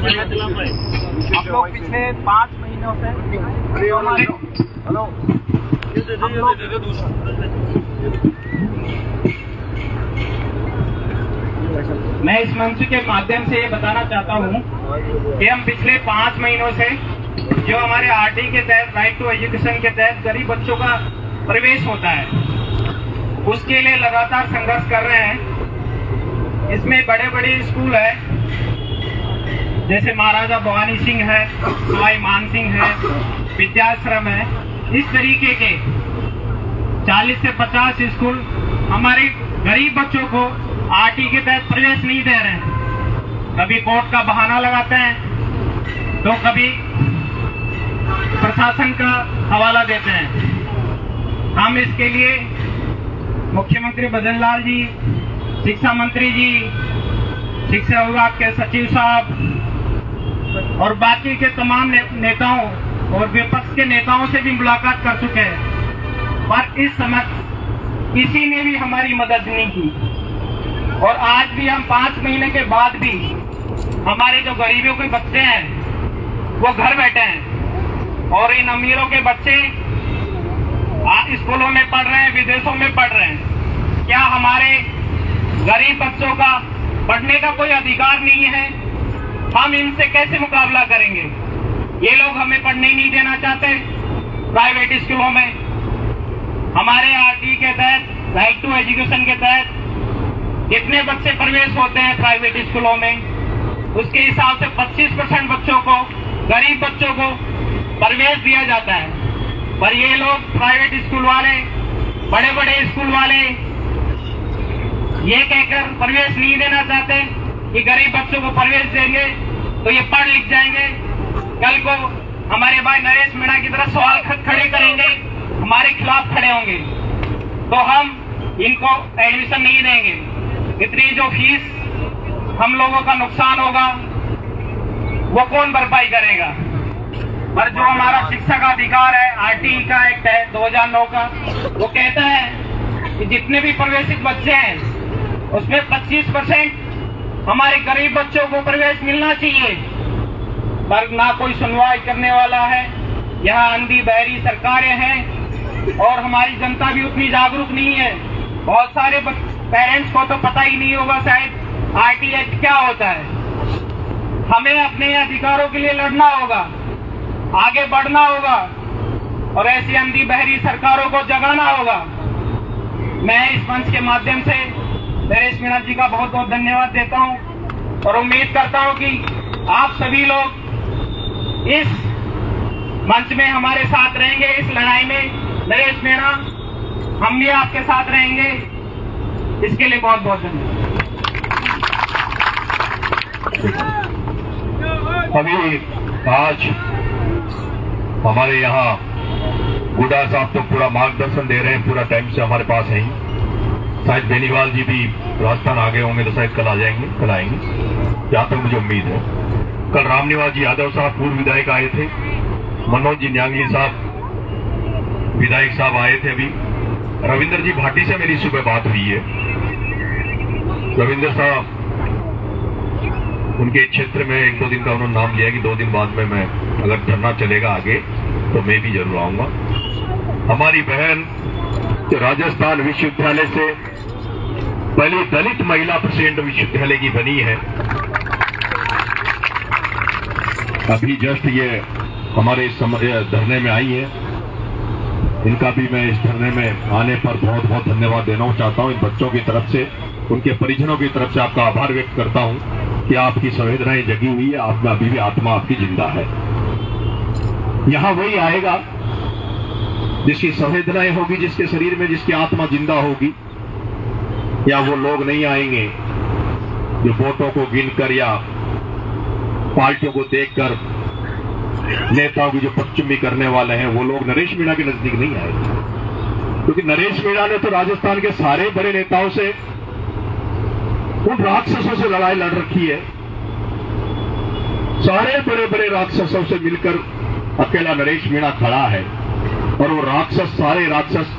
हम लोग पिछले 5 महीनों से मैं इस मंच के माध्यम से ये बताना चाहता हूँ कि हम पिछले 5 महीनों से जो हमारे आरटी के तहत राइट टू एजुकेशन के तहत गरीब बच्चों का प्रवेश होता है उसके लिए लगातार संघर्ष कर रहे हैं। इसमें बड़े बड़े स्कूल है जैसे महाराजा भवानी सिंह है, सवाई मान सिंह है, विद्याश्रम है। इस तरीके के 40 से 50 स्कूल हमारे गरीब बच्चों को आरटी के तहत प्रवेश नहीं दे रहे हैं। कभी कोर्ट का बहाना लगाते हैं तो कभी प्रशासन का हवाला देते हैं। हम इसके लिए मुख्यमंत्री भजन लाल जी, शिक्षा मंत्री जी, शिक्षा विभाग के सचिव साहब और बाकी के तमाम नेताओं और विपक्ष के नेताओं से भी मुलाकात कर चुके हैं, पर इस समय किसी ने भी हमारी मदद नहीं की। और आज भी हम 5 महीने के बाद भी हमारे जो गरीबों के बच्चे हैं वो घर बैठे हैं और इन अमीरों के बच्चे स्कूलों में पढ़ रहे हैं, विदेशों में पढ़ रहे हैं। क्या हमारे गरीब बच्चों का पढ़ने का कोई अधिकार नहीं है? हम इनसे कैसे मुकाबला करेंगे? ये लोग हमें पढ़ने नहीं देना चाहते प्राइवेट स्कूलों में। हमारे आरटी के तहत राइट टू एजुकेशन के तहत कितने बच्चे प्रवेश होते हैं प्राइवेट स्कूलों में, उसके हिसाब से 25% बच्चों को, गरीब बच्चों को प्रवेश दिया जाता है। पर ये लोग प्राइवेट स्कूल वाले, बड़े बड़े स्कूल वाले ये कहकर प्रवेश नहीं देना चाहते कि गरीब बच्चों को प्रवेश देंगे तो ये पढ़ लिख जाएंगे, कल को हमारे भाई नरेश मीणा की तरह सवाल खड़े करेंगे, हमारे खिलाफ खड़े होंगे, तो हम इनको एडमिशन नहीं देंगे। इतनी जो फीस हम लोगों का नुकसान होगा वो कौन भरपाई करेगा? पर जो हमारा शिक्षा का अधिकार है, आरटी का एक्ट है 2009 का, वो कहता है कि जितने भी प्रवेशित बच्चे हैं उसमें 25% हमारे गरीब बच्चों को प्रवेश मिलना चाहिए। पर ना कोई सुनवाई करने वाला है। यहाँ अंधी बहरी सरकारें हैं और हमारी जनता भी उतनी जागरूक नहीं है। बहुत सारे पेरेंट्स को तो पता ही नहीं होगा शायद आरटी एक्ट क्या होता है। हमें अपने अधिकारों के लिए लड़ना होगा, आगे बढ़ना होगा और ऐसी अंधी बहरी सरकारों को जगाना होगा। मैं इस मंच के माध्यम से नरेश मीणा जी का बहुत बहुत धन्यवाद देता हूं और उम्मीद करता हूं कि आप सभी लोग इस मंच में हमारे साथ रहेंगे। इस लड़ाई में नरेश मीणा, हम भी आपके साथ रहेंगे। इसके लिए बहुत बहुत धन्यवाद। अभी आज हमारे यहाँ गुडा साहब तो पूरा मार्गदर्शन दे रहे हैं, पूरा टाइम से हमारे पास है ही। शायद बेनीवाल जी भी राजस्थान आ गए होंगे तो शायद कल आ जाएंगे, कल आएंगे, जहाँ तक मुझे उम्मीद है। कल रामनिवास जी यादव साहब पूर्व विधायक आए थे, मनोज जी न्यांगली साहब विधायक साहब आए थे। अभी रविंद्र जी भाटी से मेरी सुबह बात हुई है। रविंद्र साहब उनके क्षेत्र में 1-2 दिन का उन्होंने नाम लिया कि 2 दिन बाद में मैं अगर धरना चलेगा आगे तो मैं भी जरूर आऊंगा। हमारी बहन जो राजस्थान विश्वविद्यालय से पहली दलित महिला प्रेसिडेंट विश्वविद्यालय की बनी है, अभी जस्ट ये हमारे धरने में आई है। इनका भी मैं इस धरने में आने पर बहुत बहुत धन्यवाद देना चाहता हूं। इन बच्चों की तरफ से, उनके परिजनों की तरफ से आपका आभार व्यक्त करता हूं कि आपकी संवेदनाएं जगी हुई है, आप में अभी भी आत्मा आपकी जिंदा है। यहां वही आएगा जिसकी संवेदनाएं होगी, जिसके शरीर में जिसकी आत्मा जिंदा होगी। या वो लोग नहीं आएंगे जो वोटों को गिनकर या पार्टियों को देखकर नेताओं की जो पश्चिमी करने वाले हैं, वो लोग नरेश मीणा के नजदीक नहीं आएंगे। क्योंकि नरेश मीणा ने तो राजस्थान के सारे बड़े नेताओं से, उन राक्षसों से लड़ाई लड़ रखी है। सारे बड़े बड़े राक्षसों से मिलकर अकेला नरेश मीणा खड़ा है और वो राक्षस, सारे राक्षस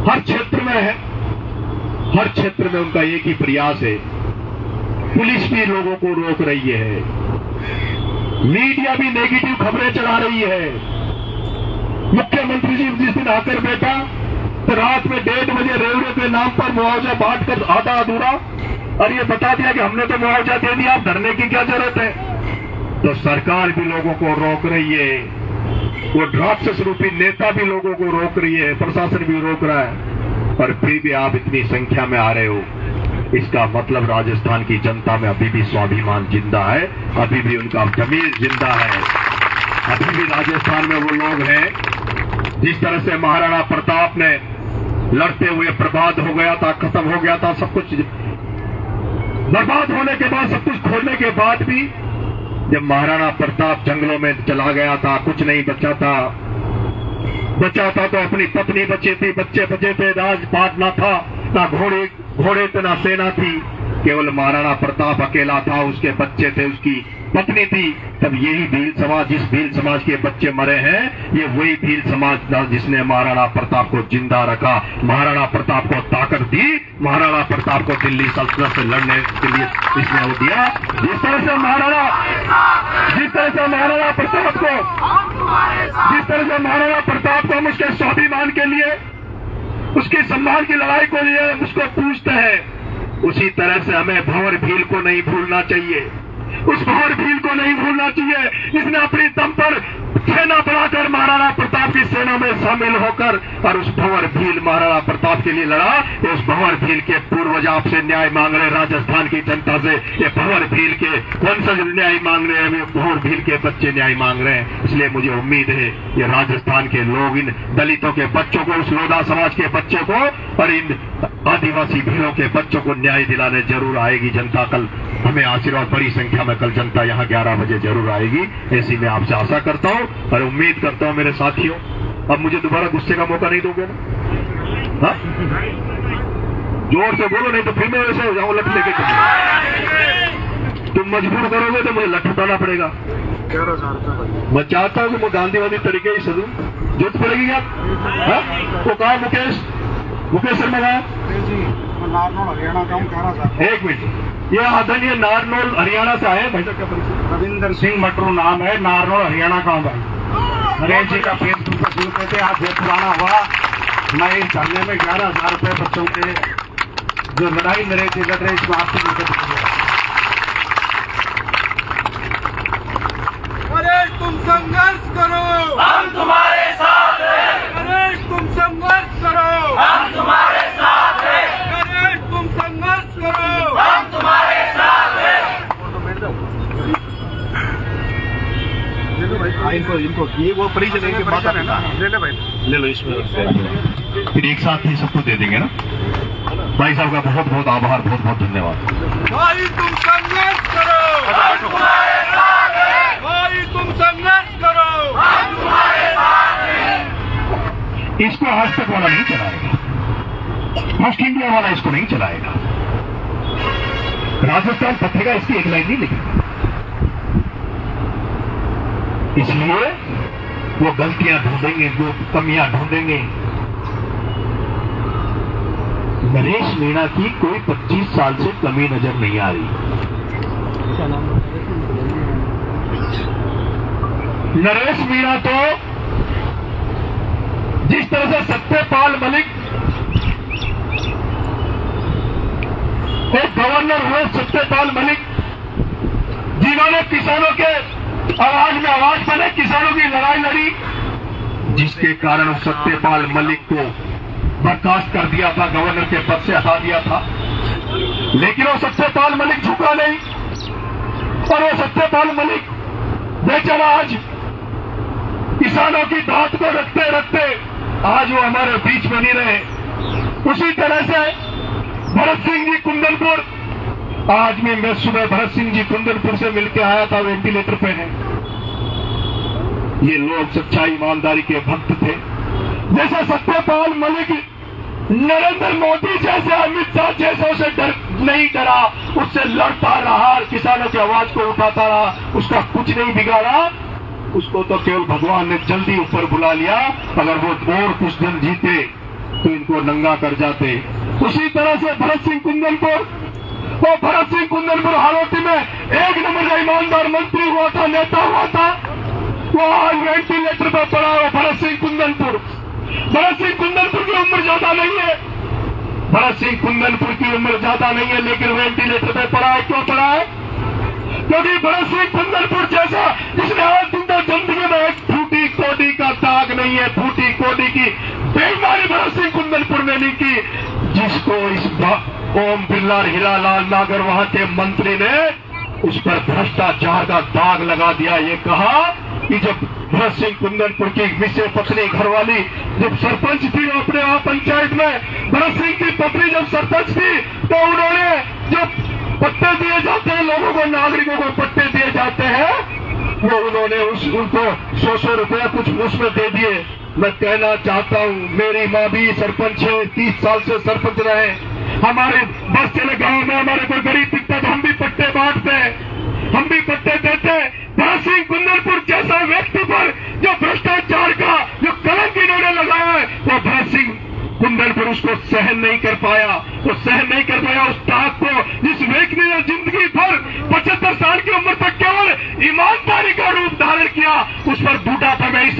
हर क्षेत्र में है। हर क्षेत्र में उनका एक ही प्रयास है पुलिस भी लोगों को रोक रही है, मीडिया भी नेगेटिव खबरें चला रही है। मुख्यमंत्री जी जिस दिन आकर बैठा तो रात में 1:30 बजे रेलवे के नाम पर मुआवजा बांटकर आधा अधूरा, और ये बता दिया कि हमने तो मुआवजा दे दिया, आप धरने की क्या जरूरत है। तो सरकार भी लोगों को रोक रही है, वो राक्षस रूपी नेता भी लोगों को रोक रही है, प्रशासन भी रोक रहा है, पर फिर भी आप इतनी संख्या में आ रहे हो। इसका मतलब राजस्थान की जनता में अभी भी स्वाभिमान जिंदा है, अभी भी उनका जमीर जिंदा है, अभी भी राजस्थान में वो लोग हैं। जिस तरह से महाराणा प्रताप ने लड़ते हुए बर्बाद हो गया था, खत्म हो गया था, सब कुछ बर्बाद होने के बाद, सब कुछ खोलने के बाद भी जब महाराणा प्रताप जंगलों में चला गया था, कुछ नहीं बचा था तो अपनी पत्नी बची थी, बच्चे बचे थे, राजपाट ना था, ना घोड़े थे, ना सेना थी, केवल महाराणा प्रताप अकेला था, उसके बच्चे थे, उसकी पत्नी थी। तब यही भील समाज, जिस भील समाज के बच्चे मरे हैं, ये वही भील समाज था जिसने महाराणा प्रताप को जिंदा रखा, महाराणा प्रताप को ताकत दी, महाराणा प्रताप को दिल्ली सल्तनत से लड़ने के लिए इसने वो दिया। जिस तरह से महाराणा प्रताप को हम उसके स्वाभिमान के लिए, उसके सम्मान की लड़ाई को लिए उसको पूछते हैं, उसी तरह से हमें भंवर भील को नहीं भूलना चाहिए। उस भंवर भील को नहीं भूलना चाहिए जिसने अपनी दम पर सेना बढ़ाकर महाराणा प्रताप की सेना में शामिल होकर और उस भंवर भील महाराणा प्रताप के लिए लड़ा। उस भंवर भील के पूर्वज आपसे न्याय मांग रहे, राजस्थान की जनता से ये भंवर भील के वंशज न्याय मांग रहे हैं, भंवर भील के बच्चे न्याय मांग रहे हैं। इसलिए मुझे उम्मीद है ये राजस्थान के लोग इन दलितों के बच्चों को, उस लोधा समाज के बच्चे को और इन आदिवासी भीलों के बच्चों को न्याय दिलाने जरूर आएगी जनता। कल हमें आशीर्वाद, बड़ी संख्या में कल जनता यहाँ 11 बजे जरूर आएगी, ऐसी मैं आपसे आशा करता हूँ और उम्मीद करता हूँ मेरे साथियों। अब मुझे दोबारा गुस्से का मौका नहीं दोगे ना? हाँ? जोर से बोलो, नहीं तो फिर मैं वैसे हो जाऊँ लठ लेके चलूँ। तुम मजबूर करोगे तो मुझे लठ उठाना पड़ेगा। 11,000 मैं चाहता हूँ कि मैं गांधीवादी तरीके से चलूँ। जरूरत पड़ेगी क्या? वो कहा मुकेश शर्मा का नारनौल हरियाणा का हूँ, 11,000। एक मिनट, ये आदरणीय नारनौल हरियाणा से आए भाई साहब, क्या परिचय? रविंदर सिंह मटरू नाम है, नारनौल हरियाणा का हूँ भाई। नरेश जी का फेसबुक पर सुनते थे, आज बहुत पुराना हुआ। मैं इस धरने में 11,000 रुपए बच्चों के जो लड़ाई नरेश जी लड़ रहे, इसमें आपसे मदद। नरेश तुम संघर्ष करो, हम तुम्हारे साथ हैं। नरेश तुम संघर्ष करो, हम तुम्हारे साथ हैं। नरेश तुम संघर्ष करो, हम तुम्हारे साथ हैं। इनको ये वो परिचय के बात है ना, ले ले भाई, ले लो इसमें, फिर एक साथ ही सबको दे देंगे ना। भाई साहब का बहुत बहुत आभार, बहुत बहुत धन्यवाद। भाई तुम संघर्ष करो, हम तुम्हारे साथ हैं। भाई तुम संघर्ष करो, हम तुम्हारे साथ हैं। इसको आज तक वाला नहीं चलाएगा, फर्स्ट इंडिया वाला इसको नहीं चलाएगा, राजस्थान पत्रिका इसकी एक लाइन नहीं लिखेगी। इसलिए वो गलतियां ढूंढेंगे, जो कमियां ढूंढेंगे। नरेश मीणा की कोई 25 साल से कमी नजर नहीं आ रही। नरेश मीणा तो जिस तरह से सत्यपाल मलिक एक गवर्नर हुए, सत्यपाल मलिक जिन्होंने किसानों के आवाज में आवाज बने, किसानों की लड़ाई लड़ी, जिसके कारण सत्यपाल मलिक को बर्खास्त कर दिया था, गवर्नर के पद से हटा दिया था। लेकिन वो सत्यपाल मलिक झुका नहीं, और वो सत्यपाल मलिक बेचारा आज किसानों की बात को रखते रखते आज वो हमारे बीच में नहीं रहे। उसी तरह से भरत सिंह जी कुंदनपुर, आज मैं सुबह भरत सिंह जी कुंदनपुर से मिलकर आया था, वेंटिलेटर पे हैं। ये लोग सच्चाई ईमानदारी के भक्त थे। जैसे सत्यपाल मलिक नरेंद्र मोदी जैसे, अमित शाह जैसे उसे नहीं डरा, उससे लड़ता रहा, किसानों की आवाज को उठाता रहा, उसका कुछ नहीं बिगाड़ा। उसको तो केवल भगवान ने जल्दी ऊपर बुला लिया, अगर वो और कुछ दिन जीते तो इनको नंगा कर जाते। उसी तरह से भरत सिंह कुंदनपुर वो भरत सिंह कुंदनपुर हालोटी में एक नंबर का ईमानदार मंत्री हुआ था, नेता हुआ था, वो आज वेंटिलेटर पर पड़ा है। भरत सिंह कुंदनपुर की उम्र ज्यादा नहीं है, भरत सिंह कुंदनपुर की उम्र ज्यादा नहीं है, लेकिन वेंटिलेटर पे पड़ा है। क्यों पड़ा है? क्योंकि भरत सिंह कुंदनपुर जैसा जिसने आज तक जिंदगी में एक फूटी कोडी का दाग नहीं है, फूटी कोडी की बेईमानी भरत सिंह कुंदनपुर ने नहीं की, जिसको इस ओम बिरला और हीरालाल नागर वहां के मंत्री ने उस पर भ्रष्टाचार का दाग लगा दिया। ये कहा कि जब भरत सिंह कुंदनपुर की विषय पत्नी घरवाली जब सरपंच थी अपने वहां पंचायत में, भरत सिंह की पत्नी जब सरपंच थी, तो उन्होंने जब पट्टे दिए जाते हैं लोगों को, नागरिकों को पट्टे दिए जाते हैं, वो उन्होंने उनको 100 रुपया कुछ उसमें दे दिए। मैं कहना चाहता हूं, मेरी माँ भी सरपंच है, 30 साल से सरपंच रहे। हमारे बस चले गांव में हमारे कोई गरीब दिखता तो हम भी पट्टे बांटते हैं, हम भी पट्टे देते हैं। भरत सिंह कुंदनपुर जैसा व्यक्ति पर जो भ्रष्टाचार का जो कलंक इन्होंने लगाया है, वो भरत सिंह कुंदनपुर उसको सहन नहीं कर पाया, वो सहन नहीं कर पाया उस ताक को, जिस व्यक्ति ने जिंदगी भर 75 साल की उम्र तक केवल ईमानदारी का रूप धारण किया, उस पर बूढ़ापा में इस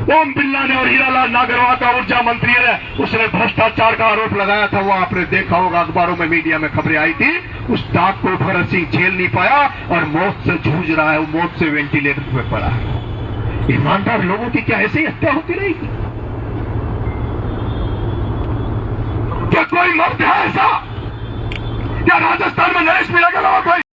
ओम बिरला ने और हीरालाल नागरवा का ऊर्जा मंत्री ने उसने भ्रष्टाचार का आरोप लगाया था। वो आपने देखा होगा, अखबारों में मीडिया में खबरें आई थी। उस ताक को भरत सिंह झेल नहीं पाया और मौत से जूझ रहा है, वो मौत से वेंटिलेटर पे पड़ा है। ईमानदार लोगों की क्या ऐसे ही हत्या होती रहेगी? क्या कोई मर्द है ऐसा? क्या राजस्थान में नरेश मीणा के अलावा कोई